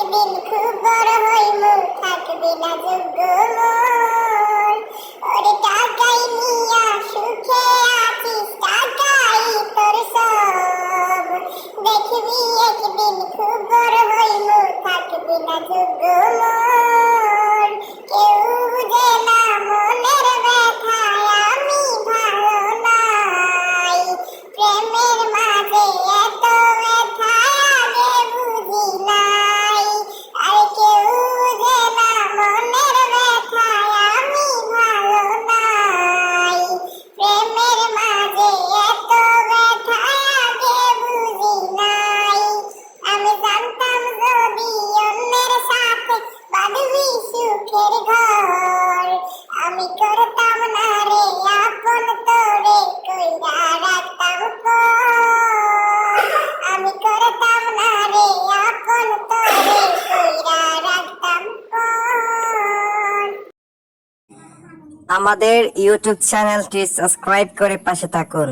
একদিন খুব বড় হইমু, থাকবি না যোগ্য মোর। ওরে টাকাই নিয়া সুখে আছিস, টাকাই তোর সব। দেখবি একদিন খুব বড় হইমু, থাকবি না যোগ্য মোর। কেউ বুঝে না মনের ব্যথায় আমি ভালো নাই। প্রেমের মাঝে এত ব্যথা আগে বুঝি নাই। আর কেউ বুঝে না মনের ব্যথায় আমি ভালো নাই। প্রেমের মাঝে এত ব্যথা আগে বুঝি নাই। আমি জানতাম যদি অন্যের সাথে বাঁধবি সুখের ঘর, আমি করতাম না রে আপন তোরে কইরা রাখতাম পর। আমি করতাম না রে আপন তোরে কইরা রাখতাম পর। আমাদের ইউটিউব চ্যানেলটি সাবস্ক্রাইব করে পাশে থাকুন।